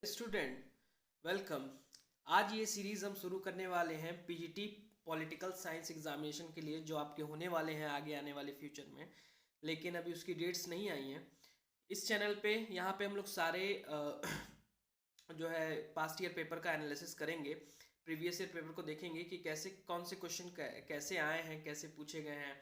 Student welcome. आज ये series हम शुरू करने वाले हैं पीजीटी पॉलिटिकल साइंस एग्जामिनेशन के लिए, जो आपके होने वाले हैं आगे आने वाले फ्यूचर में, लेकिन अभी उसकी डेट्स नहीं आई हैं। इस चैनल पे यहाँ पे हम लोग सारे जो है पास्ट ईयर पेपर का एनालिसिस करेंगे। प्रीवियस ईयर पेपर को देखेंगे कि कैसे कौन से क्वेश्चन कैसे आए हैं, कैसे पूछे गए हैं।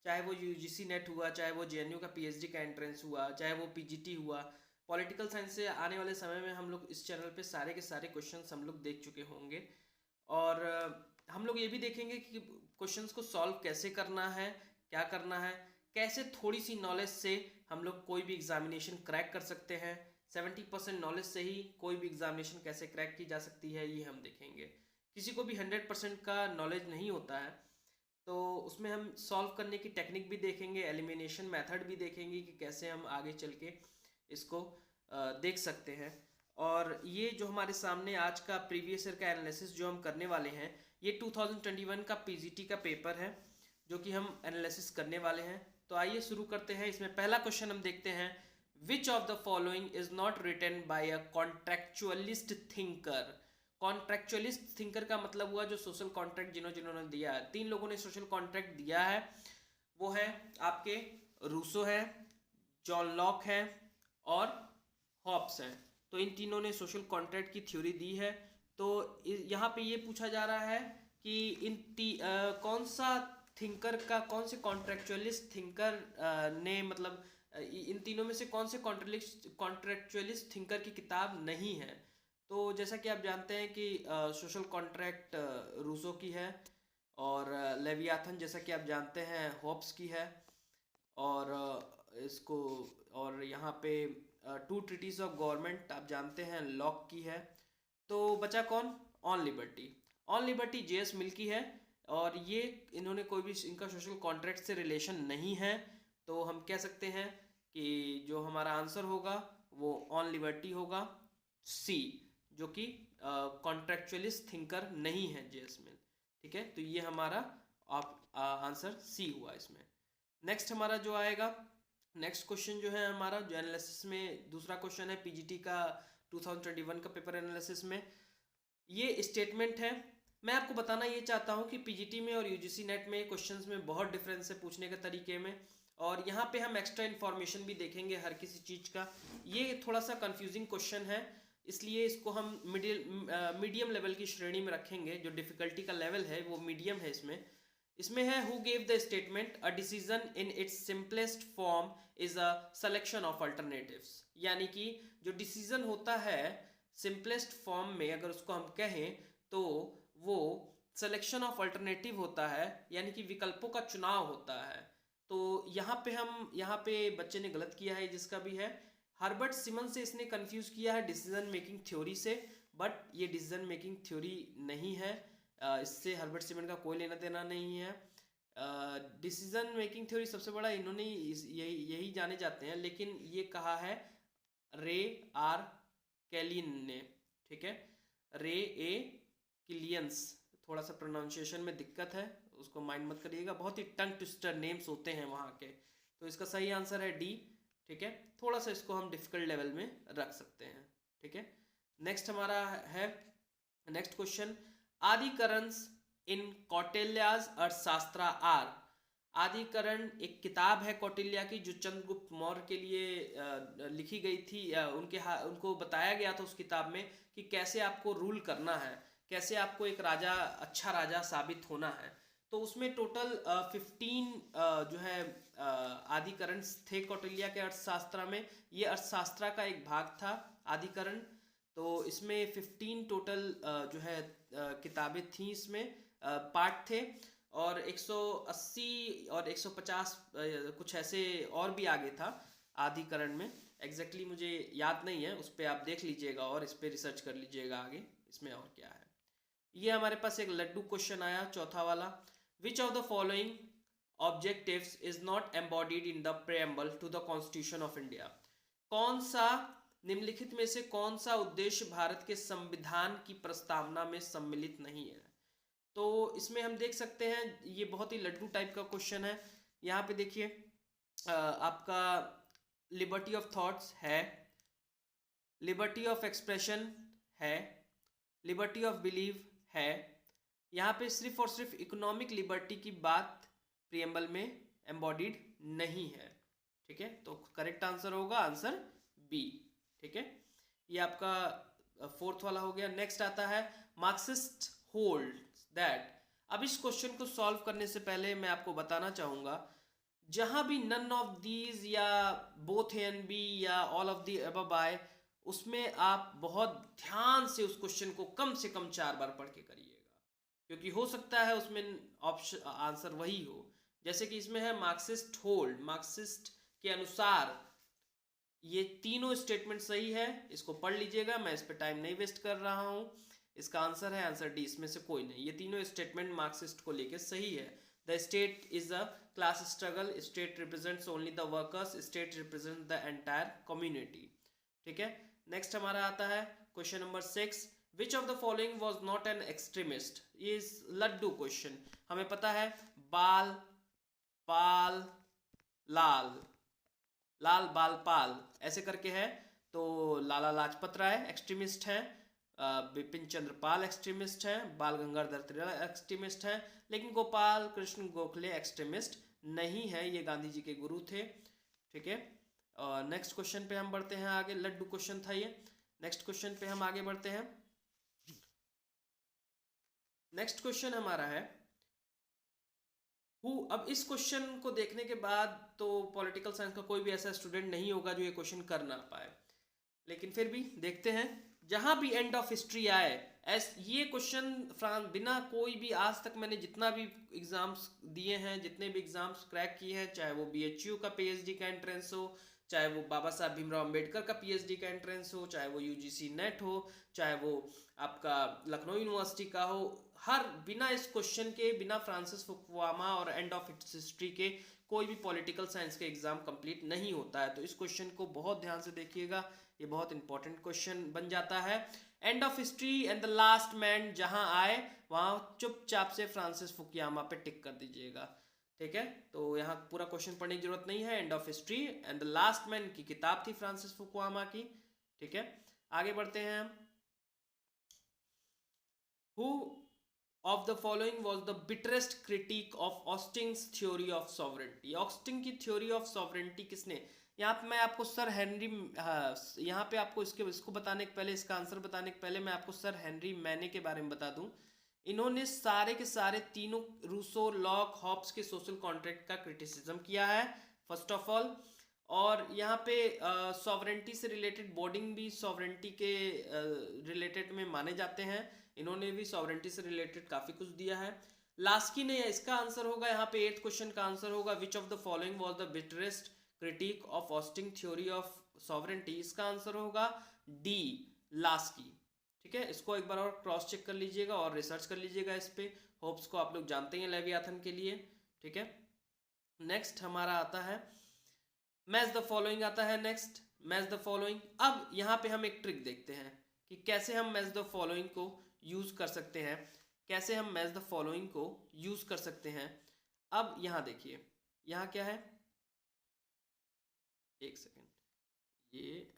चाहे वो यूजीसी नेट हुआ, चाहे वो जेएनयू का पीएचडी का एंट्रेंस हुआ, चाहे वो पीजीटी हुआ। पॉलिटिकल साइंस से आने वाले समय में हम लोग इस चैनल पे सारे के सारे क्वेश्चंस हम लोग देख चुके होंगे। और हम लोग ये भी देखेंगे कि क्वेश्चंस को सॉल्व कैसे करना है, क्या करना है, कैसे थोड़ी सी नॉलेज से हम लोग कोई भी एग्जामिनेशन क्रैक कर सकते हैं। 70% नॉलेज से ही कोई भी एग्जामिनेशन कैसे क्रैक की जा सकती है, ये हम देखेंगे। किसी को भी 100% का नॉलेज नहीं होता है, तो उसमें हम सॉल्व करने की टेक्निक भी देखेंगे, एलिमिनेशन मेथड भी देखेंगे कि कैसे हम आगे चल के इसको देख सकते हैं। और ये जो हमारे सामने आज का प्रीवियस ईयर का एनालिसिस जो हम करने वाले हैं, ये 2021 का पीजीटी का पेपर है जो कि हम एनालिसिस करने वाले हैं। तो आइए शुरू करते हैं। इसमें पहला क्वेश्चन हम देखते हैं, which of the following is not written by a contractualist thinker. Contractualist thinker का मतलब हुआ जो सोशल कॉन्ट्रैक्ट जिन्होंने दिया है। 3 लोगों ने सोशल कॉन्ट्रैक्ट दिया है, वो है आपके रूसो है, जॉन लॉक है और हॉब्स हैं। तो इन तीनों ने सोशल कॉन्ट्रैक्ट की थ्योरी दी है। तो यहाँ पे ये पूछा जा रहा है कि कौन सा थिंकर का, कौन से कॉन्ट्रेक्चुअलिस्ट थिंकर ने मतलब इन तीनों में से कौन से कॉन्ट्रेक्चुअलिस्ट थिंकर की किताब नहीं है। तो जैसा कि आप जानते हैं कि सोशल कॉन्ट्रैक्ट रूसो की है, और लेवियाथन जैसा कि आप जानते हैं हॉब्स की है, और इसको और यहाँ पे टू ट्रीटीज ऑफ गवर्नमेंट आप जानते हैं लॉक की है। तो बचा कौन? On Liberty. On Liberty JS Mill की है, और ये इन्होंने कोई भी इनका सोशल कॉन्ट्रैक्ट से रिलेशन नहीं है। तो हम कह सकते हैं कि जो हमारा आंसर होगा वो ऑन लिबर्टी होगा, सी, जो कि कॉन्ट्रेक्चुअलिस्ट थिंकर नहीं है जेएस मिल। ठीक है, तो ये हमारा आंसर सी हुआ इसमें। नेक्स्ट हमारा जो आएगा, नेक्स्ट क्वेश्चन जो है हमारा जो एनालिसिस में दूसरा क्वेश्चन है पीजीटी का 2021 का पेपर एनालिसिस में, ये स्टेटमेंट है। मैं आपको बताना ये चाहता हूँ कि पीजीटी में और यूजीसी नेट में क्वेश्चंस में बहुत डिफरेंस है पूछने के तरीके में, और यहाँ पे हम एक्स्ट्रा इन्फॉर्मेशन भी देखेंगे हर किसी चीज़ का। ये थोड़ा सा कंफ्यूजिंग क्वेश्चन है, इसलिए इसको हम मीडियम लेवल की श्रेणी में रखेंगे। जो डिफिकल्टी का लेवल है वो मीडियम है इसमें। इसमें है, who gave the statement a decision in its simplest form is a selection of alternatives. यानी कि जो डिसीजन होता है सिंपलेस्ट फॉर्म में, अगर उसको हम कहें तो वो सिलेक्शन ऑफ अल्टरनेटिव होता है, यानी कि विकल्पों का चुनाव होता है। तो यहाँ पे बच्चे ने गलत किया है, जिसका भी है हर्बर्ट सिमन से इसने कंफ्यूज किया है डिसीजन मेकिंग थ्योरी से, बट ये डिसीजन मेकिंग थ्योरी नहीं है। इससे हर्बर्ट सिमन का कोई लेना देना नहीं है। डिसीजन मेकिंग थ्योरी सबसे बड़ा इन्होंने यही यही जाने जाते हैं, लेकिन ये कहा है रे आर कैलिन ने। ठीक है, रे ए किलियंस, थोड़ा सा प्रोनाउंसिएशन में दिक्कत है, उसको माइंड मत करिएगा, बहुत ही टंग ट्विस्टर नेम्स होते हैं वहाँ के। तो इसका सही आंसर है डी। ठीक है, थोड़ा सा इसको हम डिफिकल्ट लेवल में रख सकते हैं। ठीक है, नेक्स्ट हमारा है, next question, आदिकरंस in Kautilya's अर्थशास्त्रा are. आदिकरण एक किताब है कौटिल्य की, जो चंद्रगुप्त मौर्य के लिए लिखी गई थी। उनको बताया गया था उस किताब में कि कैसे आपको रूल करना है, कैसे आपको एक राजा, अच्छा राजा साबित होना है। तो उसमें टोटल 15 जो है आदिकरण थे कौटिल्य के अर्थशास्त्र में। ये अर्थशास्त्र का एक भाग था आदिकरण। तो इसमें 15 टोटल जो है किताबें थी, इसमें पार्ट थे, और 180 और 150 कुछ ऐसे और भी आगे था आधिकरण में। एग्जैक्टली मुझे याद नहीं है, उस पर आप देख लीजिएगा और इस पर रिसर्च कर लीजिएगा आगे इसमें और क्या है। ये हमारे पास एक लड्डू क्वेश्चन आया चौथा वाला, which of the following objectives is not embodied in the preamble to the constitution of India. कौन सा निम्नलिखित में से कौन सा उद्देश्य भारत के संविधान की प्रस्तावना में सम्मिलित नहीं है। तो इसमें हम देख सकते हैं, ये बहुत ही लड्डू टाइप का क्वेश्चन है। यहाँ पे देखिए आपका लिबर्टी ऑफ थॉट्स है, लिबर्टी ऑफ एक्सप्रेशन है, लिबर्टी ऑफ बिलीव है। यहाँ पे सिर्फ और सिर्फ इकोनॉमिक लिबर्टी की बात प्रियम्बल में एम्बॉडीड नहीं है। ठीक है, तो करेक्ट आंसर होगा आंसर बी। ठीक है, ये आपका फोर्थ वाला हो गया। नेक्स्ट आता है मार्क्सिस्ट होल्ड दैट। अब इस क्वेश्चन को सॉल्व करने से पहले मैं आपको बताना चाहूंगा, जहां भी नन ऑफ दीज या बोथ ए एंड बी या ऑल ऑफ दी अबव आए, उसमें आप बहुत ध्यान से उस क्वेश्चन को कम से कम 4 बार पढ़ के करिएगा, क्योंकि हो सकता है उसमें ऑप्शन आंसर वही हो। जैसे कि इसमें है मार्क्सिस्ट होल्ड, मार्क्सिस्ट के अनुसार ये तीनों स्टेटमेंट सही है, इसको पढ़ लीजिएगा, मैं इस पर टाइम नहीं वेस्ट कर रहा हूं। इसका आंसर है आंसर डी, इसमें से कोई नहीं। ये तीनों स्टेटमेंट मार्क्सिस्ट को लेके सही है। The state is a class struggle, state represents only the workers, state represent the entire community. ठीक है, नेक्स्ट हमारा आता है question number 6, which of the following was not an extremist. Is लड्डू क्वेश्चन। हमें पता है बाल पाल लाल, लाल बाल पाल ऐसे करके है, तो लाला लाजपत राय एक्सट्रीमिस्ट है, बिपिन चंद्र पाल एक्सट्रीमिस्ट है, बाल गंगाधर तिलक एक्सट्रीमिस्ट है, लेकिन गोपाल कृष्ण गोखले एक्सट्रीमिस्ट नहीं है, ये गांधी जी के गुरु थे। ठीक है, नेक्स्ट क्वेश्चन पे हम बढ़ते हैं आगे। लड्डू क्वेश्चन था ये। नेक्स्ट क्वेश्चन पे हम आगे बढ़ते हैं। नेक्स्ट क्वेश्चन हमारा है हु। अब इस क्वेश्चन को देखने के बाद तो पॉलिटिकल साइंस का कोई भी ऐसा स्टूडेंट नहीं होगा जो ये क्वेश्चन कर ना पाए, लेकिन फिर भी देखते हैं। जहां भी एंड ऑफ हिस्ट्री आए, ये क्वेश्चन बिना कोई भी, आज तक मैंने जितना भी एग्जाम्स दिए हैं, जितने भी एग्जाम्स क्रैक किए हैं, चाहे वो BHU का PhD का एंट्रेंस हो, चाहे वो बाबा साहब भीमराव अम्बेडकर का PhD का एंट्रेंस हो, चाहे वो UGC नेट हो, चाहे वो आपका लखनऊ यूनिवर्सिटी का हो, हर बिना इस क्वेश्चन के, बिना फ्रांसिस फुकुयामा और एंड ऑफ हिस्ट्री के कोई भी पॉलिटिकल साइंस के एग्जाम कंप्लीट नहीं होता है। तो इस क्वेश्चन को बहुत ध्यान से देखिएगा, ये बहुत इंपॉर्टेंट क्वेश्चन बन जाता है। End of history and the last man जहां आए वहां चुपचाप से फ्रांसिस फुकुयामा पे टिक कर दीजिएगा। ठीक है, तो यहाँ पूरा क्वेश्चन पढ़ने की जरूरत नहीं है। End of history and the last man की किताब थी फ्रांसिस फुकुयामा की। ठीक है, आगे बढ़ते हैं हम। Who of the following was the bitterest critic of Austin's theory of sovereignty. Austin की थ्योरी ऑफ सॉवरेंटी किसने, यहाँ पे मैं आपको सर हेनरी, यहाँ पे आपको इसको बताने के पहले, इसका आंसर बताने के पहले मैं आपको सर हेनरी मैने के बारे में बता दूं। इन्होंने सारे के सारे तीनों रूसो, लॉक, हॉब्स के सोशल कॉन्ट्रैक्ट का क्रिटिसिज्म किया है फर्स्ट ऑफ ऑल। और यहाँ पे सॉवरेंटी से रिलेटेड बोर्डिंग भी सॉवरेंटी के रिलेटेड में माने जाते हैं। इन्होंने भी सॉवरेंटी से रिलेटेड काफ़ी कुछ दिया है। लास्की ने, इसका आंसर होगा यहाँ पे 8th क्वेश्चन का आंसर होगा which of the following was the bitterest critic of Austin theory of sovereignty. इसका आंसर होगा डी, लास्की। ठीक है, इसको एक बार और क्रॉस चेक कर लीजिएगा और रिसर्च कर लीजिएगा इस पे। होप्स को आप लोग जानते हैं लेवियाथन के लिए। ठीक है, नेक्स्ट हमारा आता है मैच द फॉलोइंग आता है। Next match the following. अब यहाँ पे हम एक ट्रिक देखते हैं कि कैसे हम मैच द फॉलोइंग को यूज कर सकते हैं, कैसे हम मैच द फॉलोइंग को यूज कर सकते हैं। अब यहाँ देखिए, यहाँ क्या है, एक सेकेंड, ये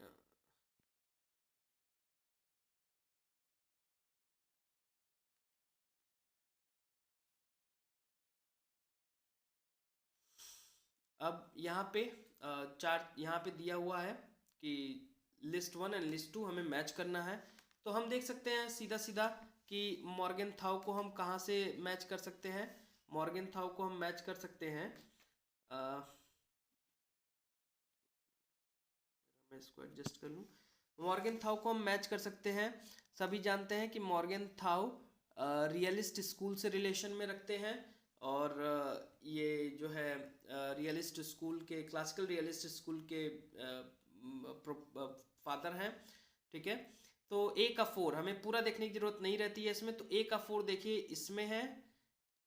अब यहाँ पे चार्ट यहाँ पे दिया हुआ है कि लिस्ट 1 एंड लिस्ट 2 हमें मैच करना है। तो हम देख सकते हैं सीधा सीधा कि मॉर्गेनथाउ को हम कहाँ से मैच कर सकते हैं। मॉर्गेनथाउ को हम मैच कर सकते हैं, मैं इसको एडजस्ट कर लूँ। मॉर्गेनथाउ को हम मैच कर सकते हैं। सभी जानते हैं कि मॉर्गेनथाउ रियलिस्ट स्कूल से रिलेशन में रखते हैं, और ये जो है रियलिस्ट स्कूल के, क्लासिकल रियलिस्ट स्कूल के फादर हैं। ठीक है, तो ए का 4 हमें पूरा देखने की जरूरत नहीं रहती है इसमें। तो ए का 4 देखिए इसमें है,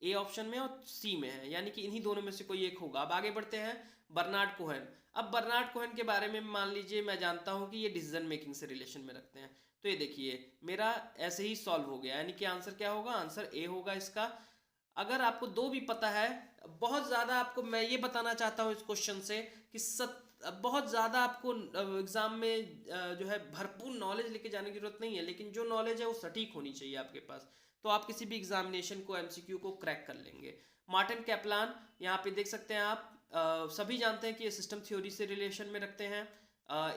ए ऑप्शन में और सी में है, यानी कि इन्हीं दोनों में से कोई एक होगा। अब आगे बढ़ते हैं, बर्नार्ड कोहेन। अब बर्नार्ड कोहेन के बारे में मान लीजिए मैं जानता हूं कि ये डिसीजन मेकिंग से रिलेशन में रखते हैं। तो ये देखिए मेरा ऐसे ही सॉल्व हो गया, यानी कि आंसर क्या होगा, आंसर ए होगा इसका। अगर आपको 2 भी पता है, बहुत ज़्यादा आपको मैं ये बताना चाहता हूँ इस क्वेश्चन से कि बहुत ज़्यादा आपको एग्ज़ाम में जो है भरपूर नॉलेज लेके जाने की जरूरत नहीं है, लेकिन जो नॉलेज है वो सटीक होनी चाहिए आपके पास, तो आप किसी भी एग्जामिनेशन को एमसीक्यू को क्रैक कर लेंगे। मार्टिन कैपलान, यहाँ पे देख सकते हैं आप, सभी जानते हैं कि ये सिस्टम थ्योरी से रिलेशन में रखते हैं।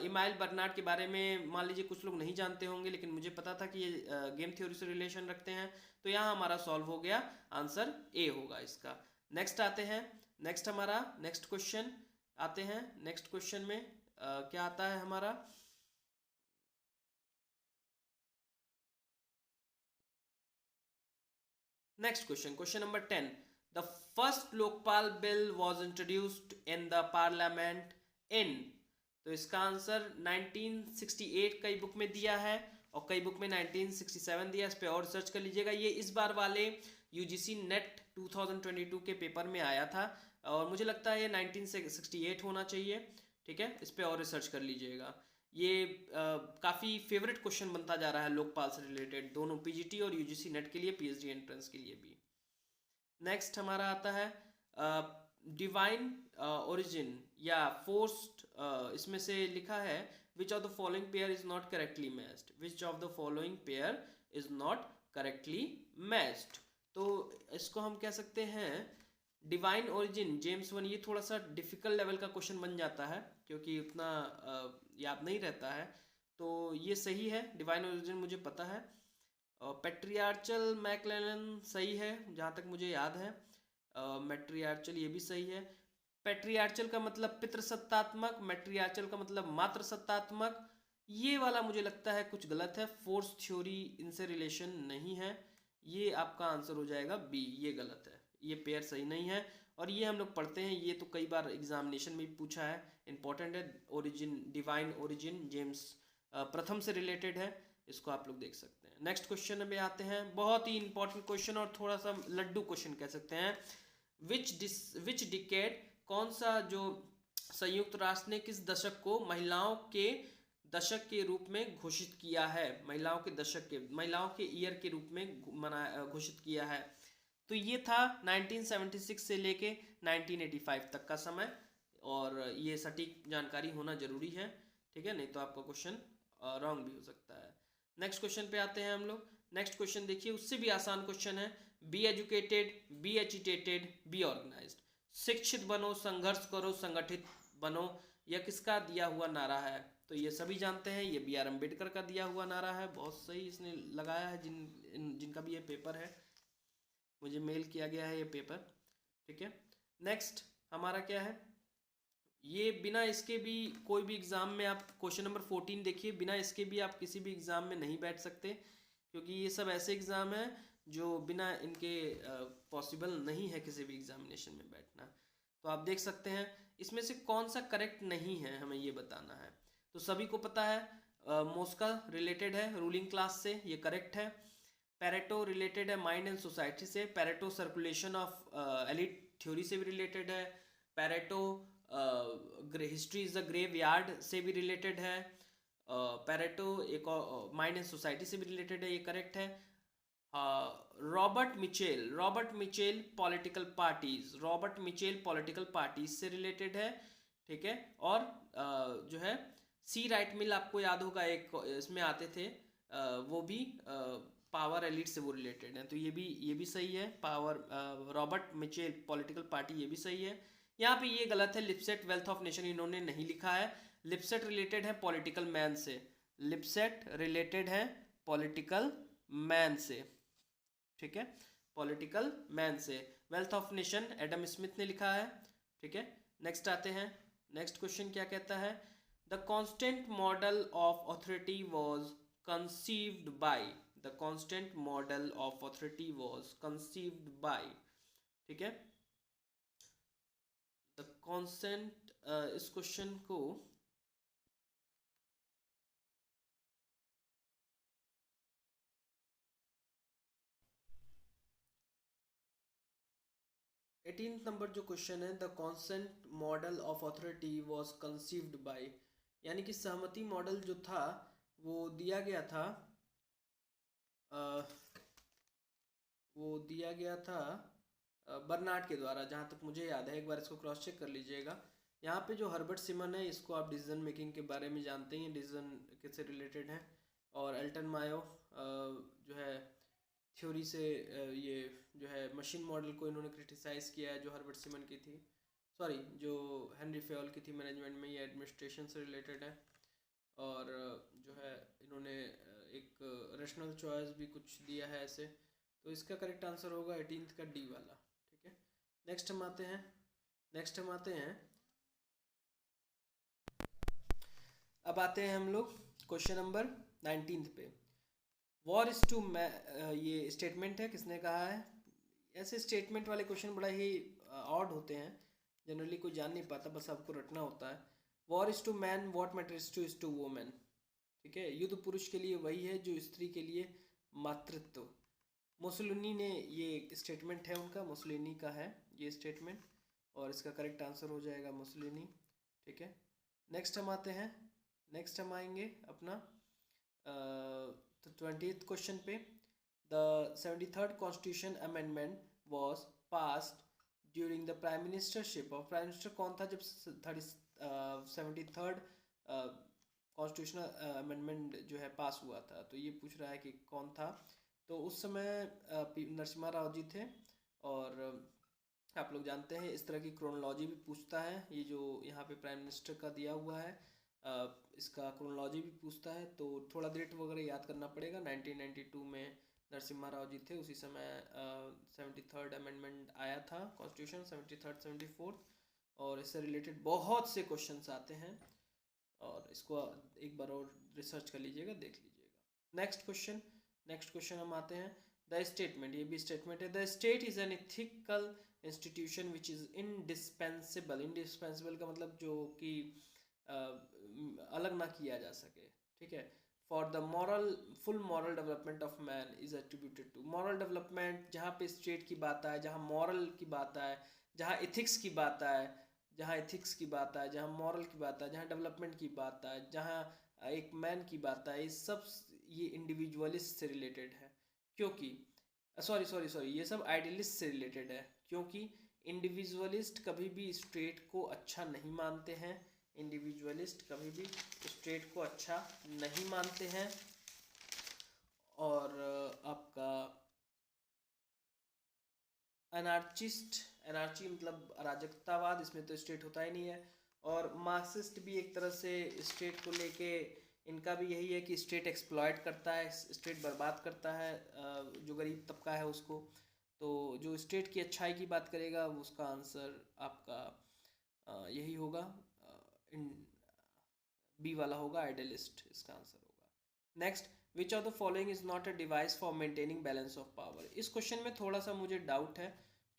इमाइल बर्नार्ड के बारे में मान लीजिए कुछ लोग नहीं जानते होंगे, लेकिन मुझे पता था कि ये गेम थ्योरी से रिलेशन रखते हैं, तो यहाँ हमारा सॉल्व हो गया, आंसर ए होगा इसका। नेक्स्ट आते हैं, नेक्स्ट हमारा नेक्स्ट क्वेश्चन आते हैं। नेक्स्ट क्वेश्चन में क्या आता है हमारा, next question, question number 10, the first Lokpal bill was introduced in the parliament in, तो इसका आंसर 1968 कई बुक में दिया है और कई बुक में 1967 दिया, इस पे और सर्च कर लीजिएगा। ये इस बार वाले यूजीसी नेट 2022 के पेपर में आया था और मुझे लगता है ये 1968 होना चाहिए, ठीक है, इस पे और रिसर्च कर लीजिएगा। ये काफ़ी फेवरेट क्वेश्चन बनता जा रहा है लोकपाल से रिलेटेड, दोनों पीजीटी और यूजीसी नेट के लिए, पीएचडी एंट्रेंस के लिए भी। नेक्स्ट हमारा आता है डिवाइन ओरिजिन या फोर्स्ड, इसमें से लिखा है विच of the following pair is not correctly matched, which of the following pair is not correctly matched, तो इसको हम कह सकते हैं डिवाइन ओरिजिन जेम्स वन। ये थोड़ा सा डिफिकल्ट लेवल का क्वेश्चन बन जाता है क्योंकि उतना याद नहीं रहता है, तो ये सही है, डिवाइन ओरिजिन मुझे पता है। पेट्रियार्चल मैक्लेलन सही है जहाँ तक मुझे याद है, मैट्रियार्चल ये भी सही है। पेट्रियार्चल का मतलब पितृसत्तात्मक, मैट्रियार्चल का मतलब मातृ सत्तात्मक, ये वाला मुझे लगता है कुछ गलत है, फोर्स थ्योरी इनसे रिलेशन नहीं है, ये आपका आंसर हो जाएगा बी, ये गलत है, ये पेयर सही नहीं है। और ये हम लोग पढ़ते हैं, ये तो कई बार एग्जामिनेशन में भी पूछा है, इंपॉर्टेंट है, ओरिजिन डिवाइन ओरिजिन जेम्स प्रथम से रिलेटेड है, इसको आप लोग देख सकते हैं। नेक्स्ट क्वेश्चन में आते हैं, बहुत ही इंपॉर्टेंट क्वेश्चन और थोड़ा सा लड्डू क्वेश्चन कह सकते हैं। विच डिकेड, कौन सा जो संयुक्त राष्ट्र ने किस दशक को महिलाओं के दशक के रूप में घोषित किया है, महिलाओं के दशक के, महिलाओं के ईयर के रूप में घोषित किया है, तो ये था 1976 से लेके 1985 तक का समय, और ये सटीक जानकारी होना जरूरी है, ठीक है, नहीं तो आपका क्वेश्चन रॉन्ग भी हो सकता है। नेक्स्ट क्वेश्चन पे आते हैं हम लोग। नेक्स्ट क्वेश्चन देखिए, उससे भी आसान क्वेश्चन है, be educated, be agitated, be organised, शिक्षित बनो, संघर्ष करो, संगठित बनो, यह किसका दिया हुआ नारा है, तो ये सभी जानते हैं, ये बी आर अम्बेडकर का दिया हुआ नारा है, बहुत सही इसने लगाया है, जिनका भी ये पेपर है, मुझे मेल किया गया है ये पेपर, ठीक है। नेक्स्ट हमारा क्या है, ये बिना इसके भी कोई भी एग्ज़ाम में, आप क्वेश्चन नंबर 14 देखिए, बिना इसके भी आप किसी भी एग्ज़ाम में नहीं बैठ सकते, क्योंकि ये सब ऐसे एग्ज़ाम हैं जो बिना इनके पॉसिबल नहीं है किसी भी एग्जामिनेशन में बैठना। तो आप देख सकते हैं इसमें से कौन सा करेक्ट नहीं है, हमें ये बताना है। तो सभी को पता है मॉस्का रिलेटेड है रूलिंग क्लास से, ये करेक्ट है। पैरेटो रिलेटेड है माइंड एंड सोसाइटी से, Pareto circulation of elite theory से भी रिलेटेड है। Pareto history is the graveyard से भी रिलेटेड है। पैरेटो एक माइंड एंड सोसाइटी से भी रिलेटेड है, ये करेक्ट है। Robert Mitchell political parties, Robert Mitchell political parties से रिलेटेड है, ठीक है। और जो है सी राइट मिल, आपको याद होगा एक इसमें आते थे, वो भी पावर एलिट से वो रिलेटेड है, तो ये भी सही है। Power Robert Mitchell political party, ये भी सही है। यहाँ पे ये गलत है, लिपसेट वेल्थ ऑफ नेशन इन्होंने नहीं लिखा है, लिपसेट रिलेटेड है पॉलिटिकल मैन से, लिपसेट रिलेटेड है पॉलिटिकल मैन से, ठीक है, पॉलिटिकल मैन से। Wealth of nation Adam Smith ने लिखा है, ठीक है। नेक्स्ट आते हैं, नेक्स्ट क्वेश्चन क्या कहता है, the constant model of authority was conceived by, the constant model of authority was conceived by, ठीक है। द कांस्टेंट, इस क्वेश्चन को एटीन नंबर जो क्वेश्चन है, the consent model of authority was conceived by, यानी कि सहमति मॉडल जो था वो दिया गया था, बर्नार्ड के द्वारा, जहाँ तक मुझे याद है, एक बार इसको क्रॉस चेक कर लीजिएगा। यहाँ पे जो हर्बर्ट सिमन है, इसको आप डिसीजन मेकिंग के बारे में जानते हैं, डिसीजन किससे रिलेटेड है। और एल्टन मायो जो है थ्योरी से ये जो है मशीन मॉडल को इन्होंने क्रिटिसाइज़ किया है, जो हर्बर्ट सिमन की थी, सॉरी जो हेनरी फेयोल की थी मैनेजमेंट में, ये एडमिनिस्ट्रेशन से रिलेटेड है। और जो है इन्होंने एक रेशनल चॉइस भी कुछ दिया है ऐसे। तो इसका करेक्ट आंसर होगा 18th का डी वाला। ठीक है, नेक्स्ट हम आते हैं अब आते हैं हम लोग क्वेश्चन नंबर 19 पे। वॉर इज टू ये स्टेटमेंट है, किसने कहा है? ऐसे स्टेटमेंट वाले क्वेश्चन बड़ा ही ऑड होते हैं, जनरली कोई जान नहीं पाता, बस आपको रटना होता है। War is to man what matters to is to women. ठीक है, युद्ध पुरुष के लिए वही है जो स्त्री के लिए मातृत्व। मुसोलिनी ने ये स्टेटमेंट है उनका, मुसोलिनी का है ये स्टेटमेंट, और इसका करेक्ट आंसर हो जाएगा मुसोलिनी। ठीक है, नेक्स्ट हम आएंगे अपना 20th क्वेश्चन पे। The 73rd constitution amendment was passed during the prime ministership of, prime minister कौन था जब 73rd कॉन्स्टिट्यूशनल अमेंडमेंट जो है पास हुआ था? तो ये पूछ रहा है कि कौन था। तो उस समय नरसिम्हा राव जी थे। और आप लोग जानते हैं इस तरह की क्रोनोलॉजी भी पूछता है, ये जो यहाँ पे प्राइम मिनिस्टर का दिया हुआ है इसका क्रोनोलॉजी भी पूछता है, तो थोड़ा डेट वगैरह याद करना पड़ेगा। 1992 में नरसिम्हा राव जी थे, उसी समय 73rd अमेंडमेंट आया था कॉन्स्टिट्यूशन, 73rd 74th, और इससे रिलेटेड बहुत से क्वेश्चंस आते हैं, और इसको एक बार और रिसर्च कर लीजिएगा, देख लीजिएगा। नेक्स्ट क्वेश्चन हम आते हैं। द स्टेटमेंट, ये भी स्टेटमेंट है। The state is an ethical institution which is indispensable. Indispensable का मतलब जो कि अलग ना किया जा सके। ठीक है, for the full moral development of man is attributed to. Moral development, जहाँ पे स्टेट की बात आए, जहाँ मॉरल की बात आए, जहाँ एथिक्स की बात आए, जहाँ मॉरल की बात आए, जहाँ डेवलपमेंट की बात आए, जहाँ एक मैन की बात आए, ये इंडिविजुअलिस्ट से रिलेटेड है, क्योंकि सॉरी ये सब आइडियलिस्ट से रिलेटेड है, क्योंकि इंडिविजुअलिस्ट कभी भी स्टेट को अच्छा नहीं मानते हैं। और आपका एनार्ची मतलब अराजकतावाद, इसमें तो स्टेट होता ही नहीं है। और मार्क्सिस्ट भी एक तरह से स्टेट को लेके, इनका भी यही है कि स्टेट एक्सप्लॉयट करता है, स्टेट बर्बाद करता है जो गरीब तबका है उसको। तो जो स्टेट की अच्छाई की बात करेगा उसका आंसर आपका यही होगा, बी वाला होगा, आइडियलिस्ट इसका आंसर होगा। Next, which of the following is not a device for maintaining balance of power. इस क्वेश्चन में थोड़ा सा मुझे डाउट है,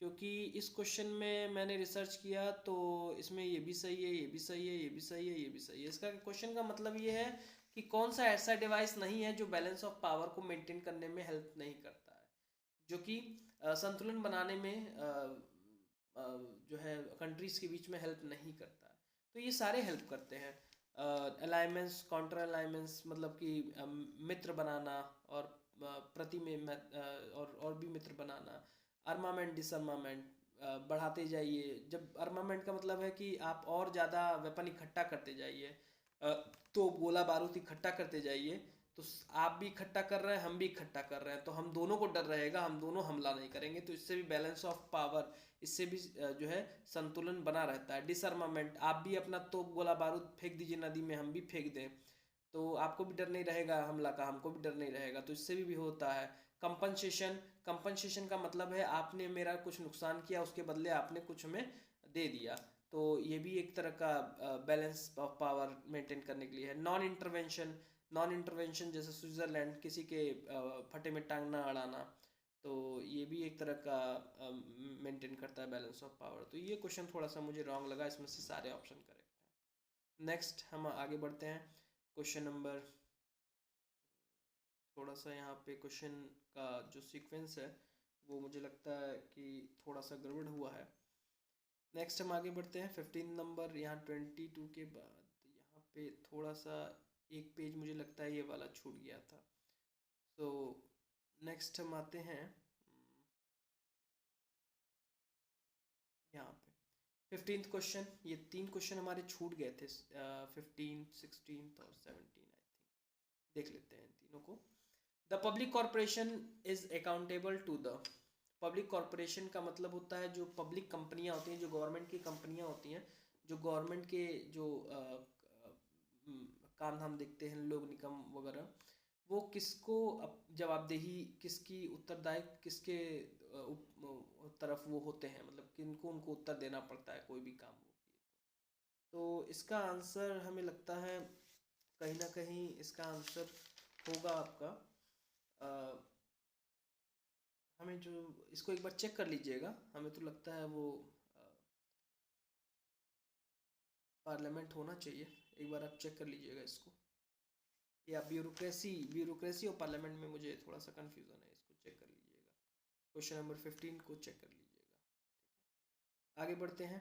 क्योंकि इस क्वेश्चन में मैंने रिसर्च किया तो इसमें ये भी सही है, ये भी सही है, ये भी सही है, ये भी सही है। इसका क्वेश्चन का मतलब ये है कि कौन सा ऐसा डिवाइस नहीं है जो बैलेंस ऑफ पावर को मेंटेन करने में हेल्प नहीं करता है, जो कि संतुलन बनाने में जो है कंट्रीज के बीच में हेल्प नहीं करता है। तो ये सारे हेल्प करते हैं। अलाइमेंस, काउंटर अलाइमेंस, मतलब कि मित्र बनाना, और प्रति में और भी मित्र बनाना। आर्मामेंट डिसआर्मामेंट बढ़ाते जाइए। जब आर्मामेंट का मतलब है कि आप और ज़्यादा वेपन इकट्ठा करते जाइए, तो गोला बारूद इकट्ठा करते जाइए, तो आप भी इकट्ठा कर रहे हैं, हम भी इकट्ठा कर रहे हैं, तो हम दोनों को डर रहेगा, हम दोनों हमला नहीं करेंगे, तो इससे भी बैलेंस ऑफ पावर, इससे भी जो है संतुलन बना रहता है। डिसआर्मामेंट, आप भी अपना तोप गोला बारूद फेंक दीजिए नदी में, हम भी फेंक दें, तो आपको भी डर नहीं रहेगा हमला का, हमको भी डर नहीं रहेगा, तो इससे भी होता है। कंपनसेशन का मतलब है आपने मेरा कुछ नुकसान किया, उसके बदले आपने कुछ हमें दे दिया, तो ये भी एक तरह का बैलेंस ऑफ पावर मेंटेन करने के लिए है। नॉन इंटरवेंशन जैसे स्विट्जरलैंड, किसी के फटे में टांग ना अड़ाना, तो ये भी एक तरह का मेंटेन करता है बैलेंस ऑफ पावर। तो ये क्वेश्चन थोड़ा सा मुझे रॉन्ग लगा, इसमें से सारे ऑप्शन करेक्ट हैं। नेक्स्ट हम आगे बढ़ते हैं। क्वेश्चन नंबर, थोड़ा सा यहाँ पे क्वेश्चन का जो सीक्वेंस है वो मुझे लगता है कि थोड़ा सा गड़बड़ हुआ है। नेक्स्ट हम आगे बढ़ते हैं 15 नंबर, यहाँ 22 के बाद यहाँ पे थोड़ा सा एक पेज मुझे लगता है ये वाला छूट गया था। तो नेक्स्ट हम आते हैं यहाँ पे 15th क्वेश्चन, ये 3 क्वेश्चन हमारे छूट गए थे, 15, 16 और 17 आई थिंक, देख लेते हैं तीनों को। The public corporation is accountable to the, public corporation का मतलब होता है जो पब्लिक कंपनियां होती हैं, जो गवर्नमेंट की कंपनियां होती हैं, जो गवर्नमेंट के जो काम धाम देखते हैं, लोक निगम वगैरह, वो किसको जवाबदेही, किसकी उत्तरदायित्व, किसके तरफ वो होते हैं, मतलब किनको उनको उत्तर देना पड़ता है कोई भी काम हो। तो इसका आंसर हमें लगता है कहीं ना कहीं इसका आंसर होगा आपका, हमें जो इसको एक बार चेक कर लीजिएगा, हमें तो लगता है वो पार्लियामेंट होना चाहिए, एक बार आप चेक कर लीजिएगा इसको, या ब्यूरोक्रेसी और पार्लियामेंट में मुझे थोड़ा सा कंफ्यूजन है, इसको चेक कर लीजिएगा, क्वेश्चन नंबर 15 को चेक कर लीजिएगा। आगे बढ़ते हैं,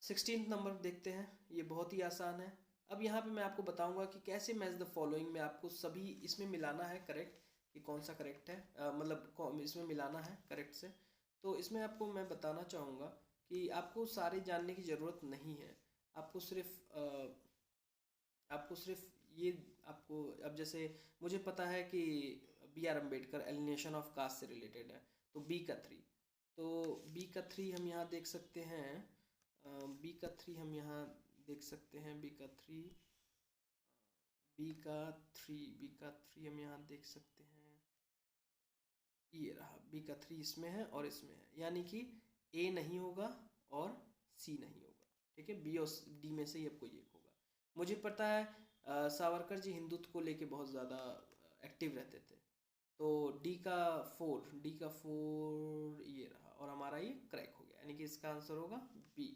16 नंबर देखते हैं, ये बहुत ही आसान है। अब यहाँ पे मैं आपको बताऊंगा कि कैसे मैच द फॉलोइंग में आपको सभी इसमें मिलाना है करेक्ट, कि कौन सा करेक्ट है, मतलब इसमें मिलाना है करेक्ट से। तो इसमें आपको मैं बताना चाहूँगा कि आपको सारे जानने की ज़रूरत नहीं है, आपको सिर्फ ये, आपको अब जैसे मुझे पता है कि B.R. Ambedkar alienation of caste से रिलेटेड है, तो बी का 3, तो बी का 3 हम यहाँ देख सकते हैं, बी का 3 हम यहाँ देख सकते हैं, बी का 3 हम यहाँ देख सकते हैं, ये रहा बी का 3, इसमें है और इसमें है, यानी कि ए नहीं होगा और सी नहीं होगा, ठीक है, बी और डी में से ही आपको ये होगा। मुझे पता है सावरकर जी हिंदुत्व को लेके बहुत ज़्यादा एक्टिव रहते थे, तो डी का 4 ये रहा, और हमारा ये क्रैक हो गया, यानी कि इसका आंसर होगा बी।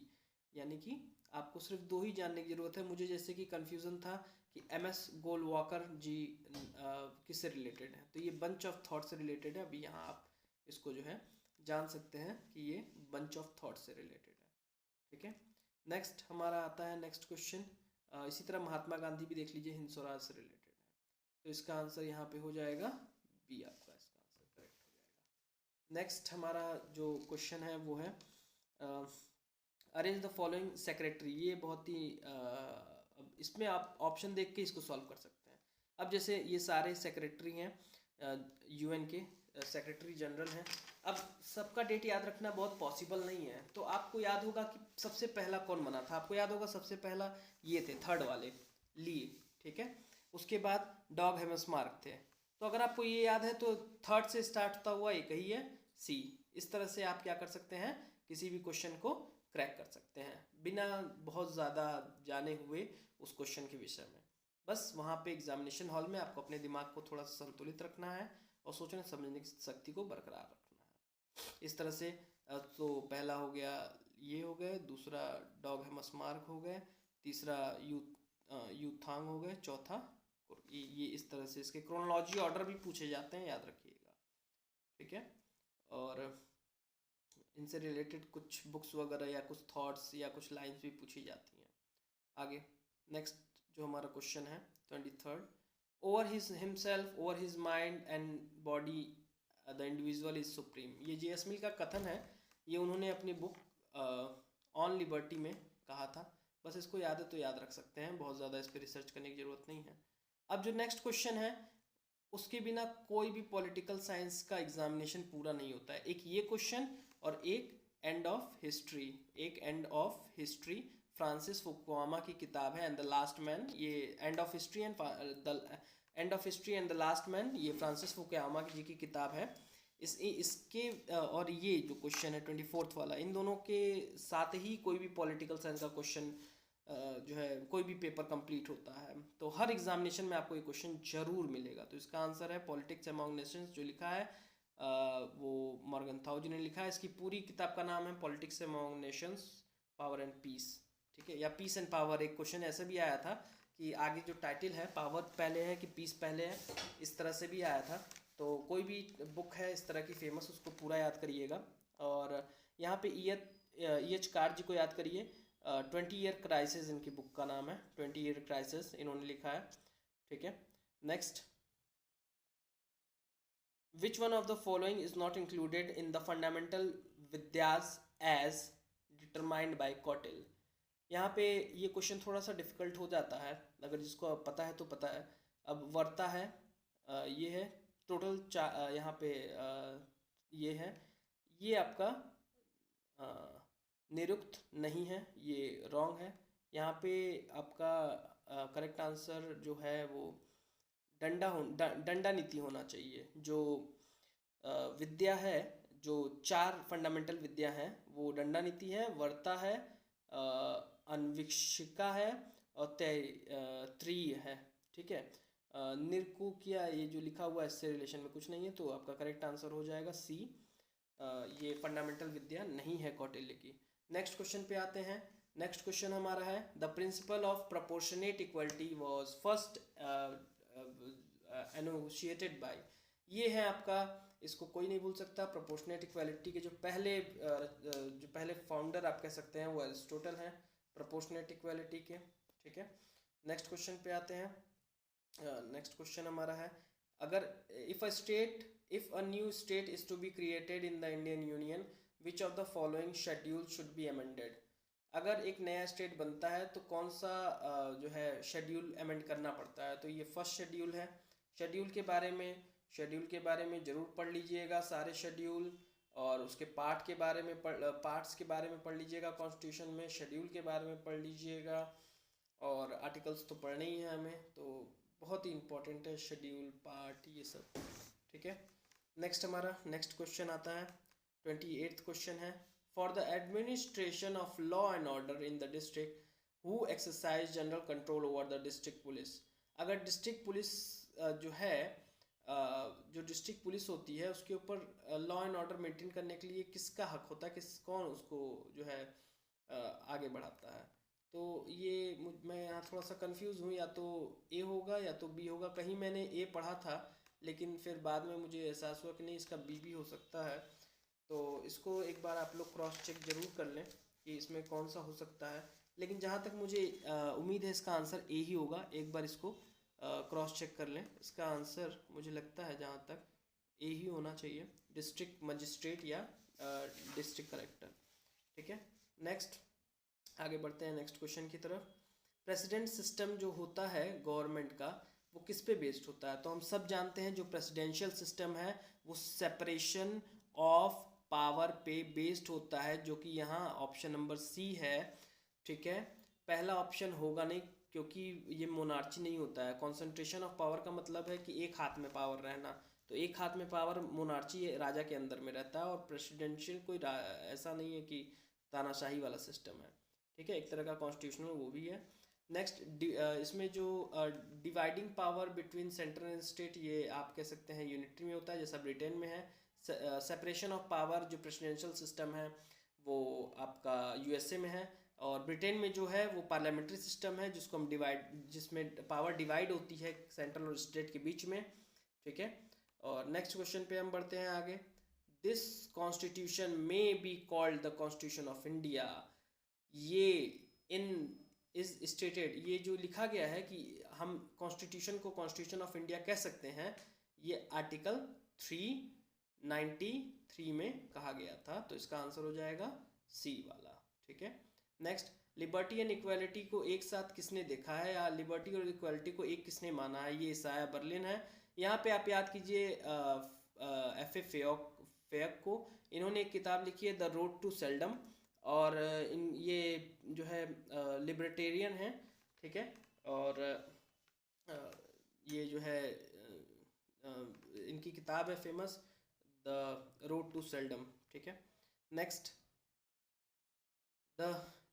यानी कि आपको सिर्फ 2 ही जानने की ज़रूरत है। मुझे जैसे कि कन्फ्यूज़न था कि MS गोलवाकर जी किससे रिलेटेड है, तो ये बंच ऑफ थॉट से रिलेटेड है। अभी यहाँ आप इसको जो है जान सकते हैं कि ये बंच ऑफ थॉट से रिलेटेड है, ठीक है। नेक्स्ट हमारा आता है नेक्स्ट क्वेश्चन, इसी तरह महात्मा गांधी भी देख लीजिए, हिंद स्वराज से रिलेटेड है, तो इसका आंसर यहाँ पे हो जाएगा बी, आपका इसका आंसर करेक्ट हो जाएगा। नेक्स्ट हमारा जो क्वेश्चन है वो है अरेंज द फॉलोइंग सेक्रेटरी, ये बहुत ही इसमें आप ऑप्शन देख के इसको सॉल्व कर सकते हैं। अब जैसे ये सारे सेक्रेटरी हैं, UN के सेक्रेटरी जनरल हैं, अब सबका डेट याद रखना बहुत पॉसिबल नहीं है, तो आपको याद होगा कि सबसे पहला कौन बना था, आपको याद होगा सबसे पहला ये थे, थर्ड वाले लिए, ठीक है। उसके बाद डॉग हेमसमार्क थे, तो अगर आपको ये याद है तो थर्ड से स्टार्ट होता हुआ एक ही है, सी। इस तरह से आप क्या कर सकते हैं, किसी भी क्वेश्चन को क्रैक कर सकते हैं बिना बहुत ज़्यादा जाने हुए उस क्वेश्चन के विषय में। बस वहाँ पे एग्जामिनेशन हॉल में आपको अपने दिमाग को थोड़ा सा संतुलित रखना है और सोचने समझने की शक्ति को बरकरार रखना है। इस तरह से तो पहला हो गया, ये हो गए, दूसरा डॉग हेमसमार्क हो गए, तीसरा यूथांग हो गए, चौथा ये इस तरह से इसके क्रोनोलॉजी ऑर्डर भी पूछे जाते हैं, याद रखिएगा, ठीक है। और इनसे रिलेटेड कुछ बुक्स वगैरह या कुछ थॉट्स या कुछ लाइंस भी पूछी जाती हैं। आगे नेक्स्ट जो हमारा क्वेश्चन है 23rd, over himself, over his mind and body the individual is supreme, ये J.S. मिल का कथन है, ये उन्होंने अपनी बुक ऑन लिबर्टी में कहा था। बस इसको याद है तो याद रख सकते हैं, बहुत ज़्यादा इस पर रिसर्च करने की ज़रूरत नहीं है। अब जो नेक्स्ट क्वेश्चन है उसके बिना कोई भी पॉलिटिकल साइंस का एग्जामिनेशन पूरा नहीं होता है। एक ये क्वेश्चन और एक end of history, Francis Fukuyama की किताब है, एंड द लास्ट मैन, ये end of history and the last man, ये फ्रांसिस फुकुयामा जी की किताब है। इसके और ये जो क्वेश्चन है 24th वाला, इन दोनों के साथ ही कोई भी पॉलिटिकल साइंस का क्वेश्चन जो है कोई भी पेपर कंप्लीट होता है, तो हर एग्जामिनेशन में आपको ये क्वेश्चन जरूर मिलेगा। तो इसका आंसर है पॉलिटिक्स अमंग नेशंस, जो लिखा है वो मॉर्गनथाउ जी ने लिखा है। इसकी पूरी किताब का नाम है politics among nations, power and peace, ठीक है, या पीस एंड पावर। एक क्वेश्चन ऐसा भी आया था कि आगे जो टाइटल है पावर पहले है कि पीस पहले है, इस तरह से भी आया था। तो कोई भी बुक है इस तरह की फेमस, उसको पूरा याद करिएगा। और यहाँ पे EH कार्ड जी को याद करिए, 20 ईयर क्राइसिस इनकी बुक का नाम है, 20 ईयर क्राइसिस इन्होंने लिखा है, ठीक है। Next, which one of the following is not included in the fundamental vidyas as determined by Kautilya. यहाँ पे ये क्वेश्चन थोड़ा सा डिफिकल्ट हो जाता है, अगर जिसको पता है तो पता है। अब वर्ता है, ये है टोटल यहाँ पे ये है, ये आपका निरुक्त नहीं है, ये रॉन्ग है। यहाँ पे आपका करेक्ट आंसर जो है वो दंडा नीति होना चाहिए। जो विद्या है, जो 4 फंडामेंटल विद्या है वो दंडा नीति है, वर्ता है, अन्वीक्षिका है और त्रीय है। ठीक है, निर्कुकिया ये जो लिखा हुआ है इससे रिलेशन में कुछ नहीं है, तो आपका करेक्ट आंसर हो जाएगा सी। ये फंडामेंटल विद्या नहीं है कौटिल्य की। नेक्स्ट क्वेश्चन पे आते हैं। नेक्स्ट क्वेश्चन हमारा है the principle of proportionate equality was first enunciated by. ये है आपका, इसको कोई नहीं भूल सकता। प्रोपोर्शनेट इक्वालिटी के जो पहले फाउंडर आप कह सकते हैं वो एरिस्टोटल हैं प्रोपोर्शनेट इक्वालिटी के। ठीक है, नेक्स्ट क्वेश्चन पे आते हैं। नेक्स्ट क्वेश्चन हमारा है, अगर if a new state is to be created in the Indian Union, which of the following schedule should be amended? अगर एक नया स्टेट बनता है तो कौन सा जो है शेड्यूल अमेंड करना पड़ता है? तो ये फर्स्ट शेड्यूल है। शेड्यूल के बारे में ज़रूर पढ़ लीजिएगा सारे शेड्यूल, और उसके पार्ट्स के बारे में पढ़ लीजिएगा कॉन्स्टिट्यूशन में, शेड्यूल के बारे में पढ़ लीजिएगा, और आर्टिकल्स तो पढ़ने ही हैं हमें, तो बहुत ही इंपॉर्टेंट है शेड्यूल, पार्ट, ये सब। ठीक है, नेक्स्ट हमारा नेक्स्ट क्वेश्चन आता है, 28th क्वेश्चन है, for the administration of law and order in the district who exercise general control over the district police. अगर डिस्ट्रिक्ट पुलिस जो है, जो डिस्ट्रिक्ट पुलिस होती है उसके ऊपर लॉ एंड ऑर्डर मेंटेन करने के लिए किसका हक होता है, कौन उसको जो है आगे बढ़ाता है? तो ये मैं यहाँ थोड़ा सा कंफ्यूज हूँ, या तो ए होगा या तो बी होगा। कहीं मैंने ए पढ़ा था लेकिन फिर बाद में मुझे एहसास हुआ कि नहीं, इसका बी भी हो सकता है। तो इसको एक बार आप लोग क्रॉस चेक जरूर कर लें कि इसमें कौन सा हो सकता है, लेकिन जहाँ तक मुझे उम्मीद है इसका आंसर ए ही होगा। एक बार इसको क्रॉस चेक कर लें, इसका आंसर मुझे लगता है जहाँ तक ए ही होना चाहिए, डिस्ट्रिक्ट मजिस्ट्रेट या डिस्ट्रिक्ट कलेक्टर। ठीक है, नेक्स्ट आगे बढ़ते हैं नेक्स्ट क्वेश्चन की तरफ। प्रेसिडेंट सिस्टम जो होता है गवर्नमेंट का, वो किस पे बेस्ड होता है? तो हम सब जानते हैं जो प्रेसिडेंशियल सिस्टम है वो सेपरेशन ऑफ पावर पे बेस्ड होता है, जो कि यहाँ ऑप्शन नंबर सी है। ठीक है, पहला ऑप्शन होगा नहीं, क्योंकि ये मोनार्ची नहीं होता है। कॉन्सेंट्रेशन ऑफ पावर का मतलब है कि एक हाथ में पावर रहना, तो एक हाथ में पावर मोनार्ची राजा के अंदर में रहता है, और प्रेसिडेंशियल कोई ऐसा नहीं है कि तानाशाही वाला सिस्टम है। ठीक है, एक तरह का कॉन्स्टिट्यूशनल वो भी है। नेक्स्ट इसमें जो dividing power between central and state, ये आप कह सकते हैं यूनिटरी में होता है, जैसा ब्रिटेन में है। सेपरेशन ऑफ पावर जो प्रेसिडेंशियल सिस्टम है वो आपका यूएसए में है, और ब्रिटेन में जो है वो पार्लियामेंट्री सिस्टम है, जिसको हम जिसमें पावर डिवाइड होती है सेंट्रल और स्टेट के बीच में। ठीक है, और नेक्स्ट क्वेश्चन पे हम बढ़ते हैं आगे। दिस कॉन्स्टिट्यूशन में be called the constitution of India. ये इज स्टेटेड, ये जो लिखा गया है कि हम कॉन्स्टिट्यूशन को कॉन्स्टिट्यूशन ऑफ इंडिया कह सकते हैं, ये आर्टिकल 393 में कहा गया था, तो इसका आंसर हो जाएगा सी वाला। ठीक है, नेक्स्ट लिबर्टी एंड इक्वालिटी को एक साथ किसने देखा है, या लिबर्टी और इक्वालिटी को एक किसने माना है? ये इसाया बर्लिन है। यहाँ पे आप याद कीजिए F.A. फेयक को, इन्होंने एक किताब लिखी है द रोड टू सेल्डम, और ये जो है लिबर्टेरियन है। ठीक है, और ये जो है इनकी किताब है famous, the road to serfdom. ठीक है, नेक्स्ट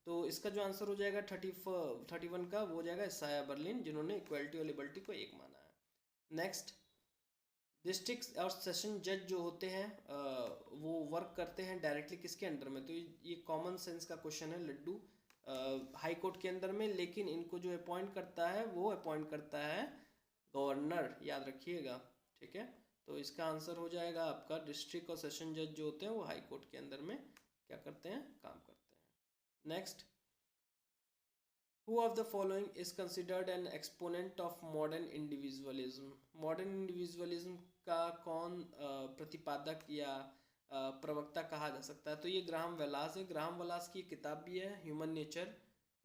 तो इसका जो आंसर हो जाएगा 31 का, वो हो जाएगा इसाया बर्लिन, जिन्होंने इक्वालिटी और लिबर्टी को एक माना है। नेक्स्ट, डिस्ट्रिक्ट और सेशन जज जो होते हैं वो वर्क करते हैं डायरेक्टली किसके अंडर में? तो ये कॉमन सेंस का क्वेश्चन है लड्डू, हाई कोर्ट के अंदर में, लेकिन इनको जो अपॉइंट करता है वो अपॉइंट करता है गवर्नर, याद रखिएगा। ठीक है, तो इसका आंसर हो जाएगा आपका डिस्ट्रिक्ट और सेशन जज जो होते हैं वो हाई कोर्ट के अंदर में क्या करते हैं, काम करते हैं। Next, Who of the following is considered an exponent of modern individualism? Modern individualism का कौन प्रतिपादक या प्रवक्ता कहा जा सकता है। तो ये ग्राहम वेलास है। ग्राहम वेलास की किताब भी है, ह्यूमन नेचर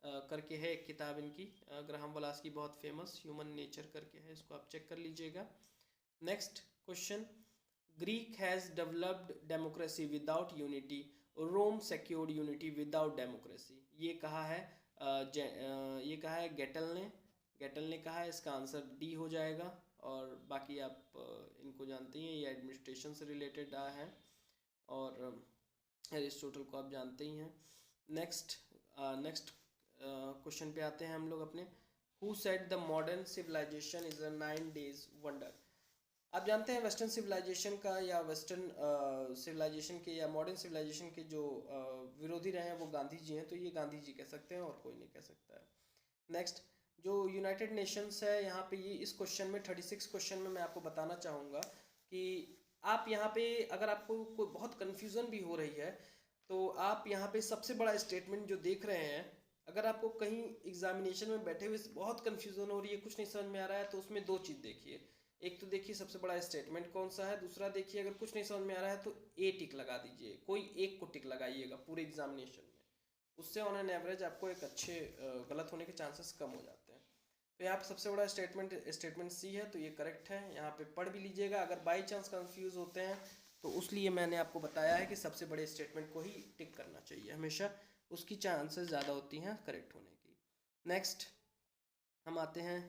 करके है एक किताब इनकी, ग्राहम वेलास की बहुत फेमस, ह्यूमन नेचर करके है, इसको आप चेक कर लीजिएगा। Next question, Greek has developed democracy without unity, Rome secured unity without democracy. ये कहा है गेटल ने कहा है। इसका आंसर डी हो जाएगा। और बाकी आप इनको जानते हैं, ये एडमिनिस्ट्रेशन से रिलेटेड है और एरिस्टोटल को आप जानते ही हैं। नेक्स्ट क्वेश्चन पे आते हैं हम लोग अपने। Who said the modern civilization is a 9 days wonder. आप जानते हैं वेस्टर्न सिविलाइजेशन का या वेस्टर्न सिविलाइजेशन के या मॉडर्न सिविलाइजेशन के जो विरोधी रहे हैं वो गांधी जी हैं, तो ये गांधी जी कह सकते हैं और कोई नहीं कह सकता है। नेक्स्ट, जो यूनाइटेड नेशंस है, यहाँ पे ये इस क्वेश्चन में 36 क्वेश्चन में मैं आपको बताना चाहूँगा कि आप यहाँ पे अगर आपको कोई बहुत कन्फ्यूज़न भी हो रही है तो आप यहाँ पे सबसे बड़ा स्टेटमेंट जो देख रहे हैं, अगर आपको कहीं एग्जामिनेशन में बैठे हुए बहुत कन्फ्यूज़न हो रही है, कुछ नहीं समझ में आ रहा है, तो उसमें दो चीज़ देखिए। एक तो देखिए सबसे बड़ा स्टेटमेंट कौन सा है, दूसरा देखिए अगर कुछ नहीं समझ में आ रहा है तो ए टिक लगा दीजिए, कोई एक को टिक लगाइएगा पूरे एग्जामिनेशन में। उससे ऑन एन एवरेज आपको एक अच्छे गलत होने के चांसेस कम हो जाते हैं। तो यहाँ पे सबसे बड़ा स्टेटमेंट सी है, तो ये करेक्ट है। यहाँ पे पढ़ भी लीजिएगा, अगर बाई चांस कंफ्यूज होते हैं तो उसलिए मैंने आपको बताया है कि सबसे बड़े स्टेटमेंट को ही टिक करना चाहिए हमेशा, उसकी चांसेस ज़्यादा होती हैं करेक्ट होने की। नेक्स्ट हम आते हैं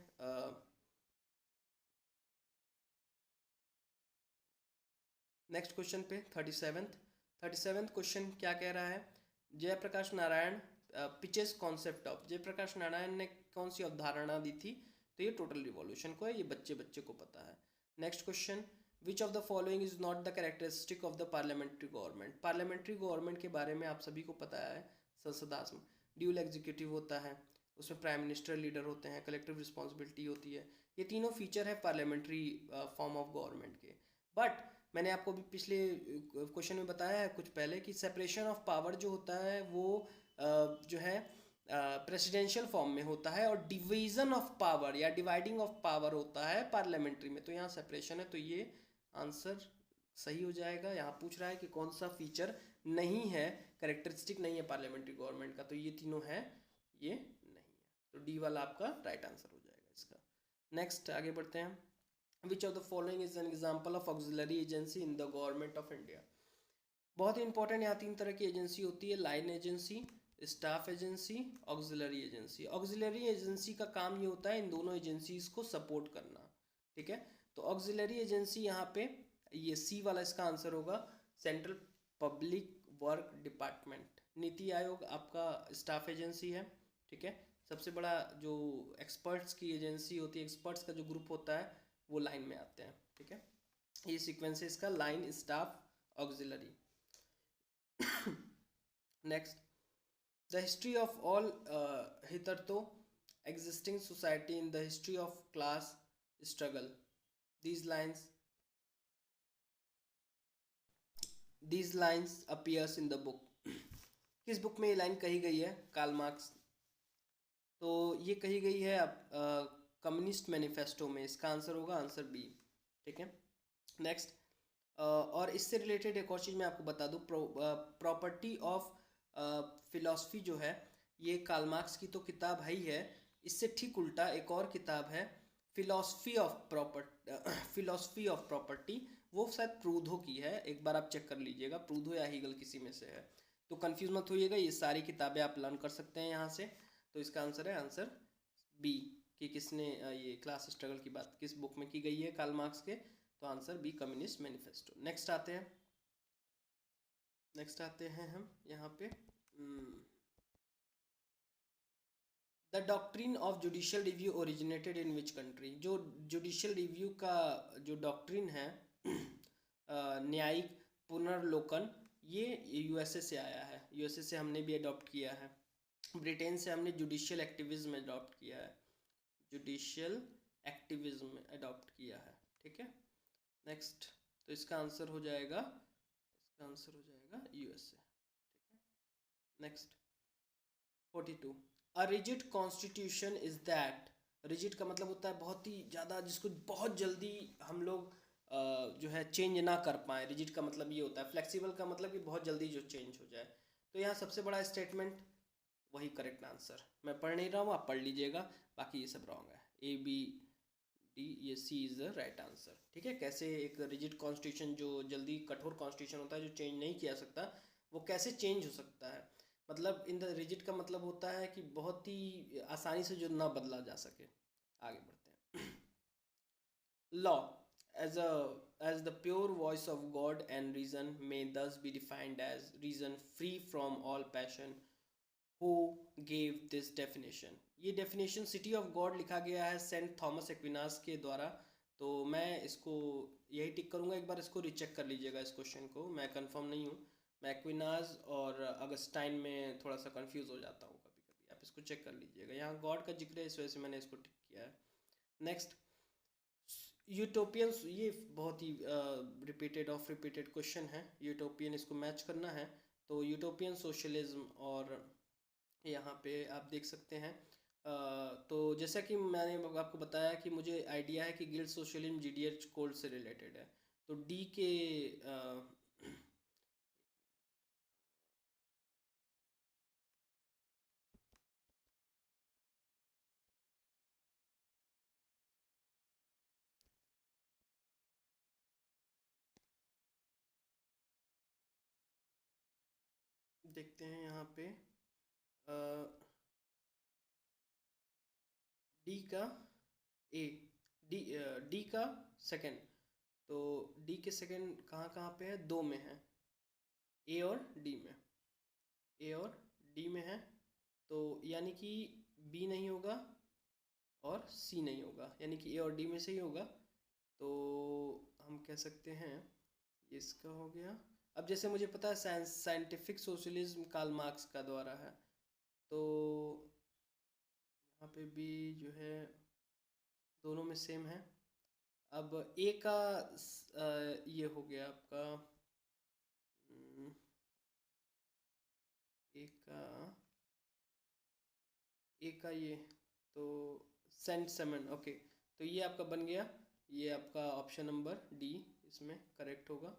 नेक्स्ट क्वेश्चन पे 37th क्वेश्चन क्या कह रहा है। Jayaprakash Narayan pitches concept of, Jayaprakash Narayan ने कौन सी अवधारणा दी थी, तो ये टोटल रिवॉल्यूशन को है, ये बच्चे को पता है। Next question, which of the following is not the characteristic of the parliamentary government. Parliamentary government के बारे में आप सभी को पता है, संसदात्मक, ड्यूल एग्जीक्यूटिव होता है, उसमें प्राइम मिनिस्टर लीडर होते हैं, कलेक्टिव रिस्पॉन्सिबिलिटी होती है, ये तीनों फीचर है पार्लियामेंट्री फॉर्म ऑफ गवर्नमेंट के। बट मैंने आपको भी पिछले क्वेश्चन में बताया है कुछ पहले कि सेपरेशन ऑफ पावर जो होता है वो जो है प्रेसिडेंशियल फॉर्म में होता है, और डिवीजन ऑफ पावर या डिवाइडिंग ऑफ पावर होता है पार्लियामेंट्री में। तो यहाँ सेपरेशन है, तो ये आंसर सही हो जाएगा। यहाँ पूछ रहा है कि कौन सा फीचर नहीं है, कैरेक्टरिस्टिक नहीं है पार्लियामेंट्री गवर्नमेंट का, तो ये तीनों है, ये नहीं है, तो डी वाला आपका राइट आंसर हो जाएगा इसका। नेक्स्ट आगे बढ़ते हैं। Which of the following is an example of auxiliary agency in the government of India? बहुत ही इंपॉर्टेंट, यहाँ 3 तरह की एजेंसी होती है, line agency, staff agency, auxiliary agency. Auxiliary agency का काम ये होता है इन दोनों एजेंसीज को सपोर्ट करना, ठीक है। तो ऑक्सिलरी एजेंसी यहाँ पे ये सी वाला इसका आंसर होगा, central public work department. NITI Aayog आपका स्टाफ एजेंसी है, ठीक है। सबसे बड़ा जो एक्सपर्ट्स की एजेंसी होती है, एक्सपर्ट्स का जो ग्रुप होता है वो लाइन में आते हैं, ठीक है। ये सीक्वेंस है इसका, line, staff, auxiliary. Next, the history of all hitherto existing society in the history of class struggle, these lines appears in the book। किस बुक में ये लाइन कही गई है, कार्ल मार्क्स, तो ये कही गई है कम्युनिस्ट मैनिफेस्टो में। इसका आंसर होगा आंसर बी, ठीक है। नेक्स्ट, और इससे रिलेटेड एक और चीज़ मैं आपको बता दूं, प्रॉपर्टी ऑफ फिलॉसफी जो है, ये कार्ल मार्क्स की तो किताब है ही है, इससे ठीक उल्टा एक और किताब है फिलॉसफी ऑफ प्रॉपर्टी, वो शायद प्रूधो की है, एक बार आप चेक कर लीजिएगा, प्रूधो या हीगल किसी में से है, तो कंफ्यूज मत होइएगा, ये सारी किताबें आप लर्न कर सकते हैं यहाँ से। तो इसका आंसर है आंसर बी, कि किसने ये क्लास स्ट्रगल की बात किस बुक में की गई है कार्ल मार्क्स के, तो answer B, communist manifesto. Next आते हैं हम यहाँ पे, the doctrine of judicial review originated in which country. जो जुडिशियल रिव्यू का जो डॉक्ट्रिन है न्यायिक पुनर्लोकन, ये यूएसए से आया है, यूएसए से हमने भी अडॉप्ट किया है। ब्रिटेन से हमने जुडिशियल एक्टिविज्म अडॉप्ट किया है, जुडिशियल एक्टिविज्म अडॉप्ट किया है, ठीक है। नेक्स्ट, तो इसका आंसर हो जाएगा यूएसए, ठीक है। Next 42, a rigid constitution is that. Rigid का मतलब होता है बहुत ही ज़्यादा, जिसको बहुत जल्दी हम लोग जो है चेंज ना कर पाएँ। रिजिड का मतलब ये होता है, फ्लेक्सिबल का मतलब कि बहुत जल्दी जो चेंज हो जाए। तो यहाँ सबसे बड़ा स्टेटमेंट वही करेक्ट आंसर। मैं पढ़ नहीं रहा हूँ, आप पढ़ लीजिएगा, बाकी ये सब रॉन्ग है। ए बी डी, ये सी इज़ द राइट आंसर। ठीक है, कैसे एक रिजिड कॉन्स्टिट्यूशन जो जल्दी कठोर कॉन्स्टिट्यूशन होता है जो चेंज नहीं किया सकता, वो कैसे चेंज हो सकता है। मतलब इन द रिजिड का मतलब होता है कि बहुत ही आसानी से जो ना बदला जा सके। आगे बढ़ते हैं। Law as a as the pure voice of God and reason may thus be defined as reason free from all passion, who gave this definition। ये definition सिटी ऑफ गॉड लिखा गया है सेंट थॉमस एक्विनास के द्वारा। तो मैं इसको यही टिक करूँगा, एक बार इसको रिचेक कर लीजिएगा इस क्वेश्चन को, मैं कंफर्म नहीं हूँ। मैं एक्विनास और अगस्टाइन में थोड़ा सा कंफ्यूज हो जाता हूँ कभी कभी, आप इसको चेक कर लीजिएगा। यहाँ गॉड का जिक्र है, इस वजह से मैंने इसको टिक किया है। नेक्स्ट, यूटोपियंस, ये बहुत ही रिपीटेड क्वेश्चन है। यूटोपियन इसको मैच करना है, तो यूटोपियन सोशलिज्म, और यहाँ पे आप देख सकते हैं। तो जैसा कि मैंने आपको बताया कि मुझे आइडिया है कि गिल्ड सोशलिज्म जीडीएच कोड से रिलेटेड है, तो डी के देखते हैं यहाँ पे डी का ए, डी का सेकंड, तो डी के सेकंड कहाँ कहाँ पे है, दो में है, ए और डी में, ए और डी में है। तो यानी कि बी नहीं होगा और सी नहीं होगा, यानी कि ए और डी में से ही होगा। तो हम कह सकते हैं इसका हो गया। अब जैसे मुझे पता है साइंटिफिक सोशलिज्म कार्ल मार्क्स का द्वारा है, तो यहाँ पे भी जो है दोनों में सेम है। अब ए का ये हो गया आपका, ए का ये, तो सेंट सेमन, ओके। तो ये आपका बन गया, ये आपका ऑप्शन नंबर डी इसमें करेक्ट होगा,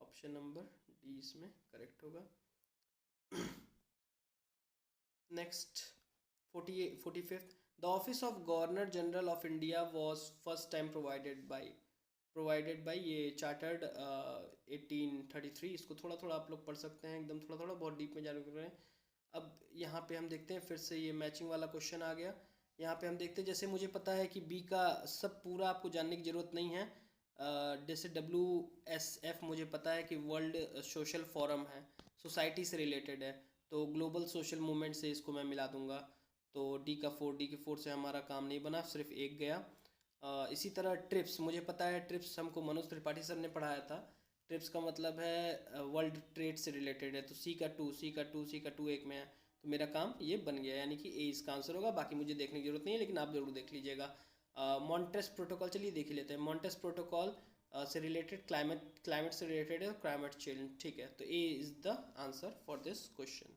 ऑप्शन नंबर डी इसमें करेक्ट होगा। Next 45th, the office of governor general of India was first time provided by ये चार्टर्ड 1833। इसको थोड़ा थोड़ा आप लोग पढ़ सकते हैं, एकदम थोड़ा थोड़ा, बहुत डीप में जाने रहे हैं। अब यहाँ पे हम देखते हैं, फिर से ये मैचिंग वाला क्वेश्चन आ गया। यहाँ पे हम देखते हैं, जैसे मुझे पता है कि बी का सब पूरा आपको जानने की ज़रूरत नहीं है। जैसे WSF मुझे पता है कि वर्ल्ड सोशल फोरम है, सोसाइटी से रिलेटेड है, तो ग्लोबल सोशल मूवमेंट से इसको मैं मिला दूंगा। तो डी के 4 से हमारा काम नहीं बना, सिर्फ एक गया। इसी तरह ट्रिप्स मुझे पता है, ट्रिप्स हमको मनोज त्रिपाठी सर ने पढ़ाया था। ट्रिप्स का मतलब है वर्ल्ड ट्रेड से रिलेटेड है, तो सी का टू एक में है, तो मेरा काम ये बन गया, यानी कि ए इसका आंसर होगा। बाकी मुझे देखने की जरूरत नहीं है, लेकिन आप जरूर देख लीजिएगा। मॉन्ट्रेस प्रोटोकॉल, चलिए देख ही लेते हैं। मॉन्ट्रेस प्रोटोकॉल से रिलेटेड क्लाइमेट से रिलेटेड है, क्लाइमेट चेंज, ठीक है। तो A is the answer for this question.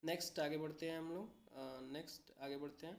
Next आगे बढ़ते हैं हम लोग, नेक्स्ट आगे बढ़ते हैं।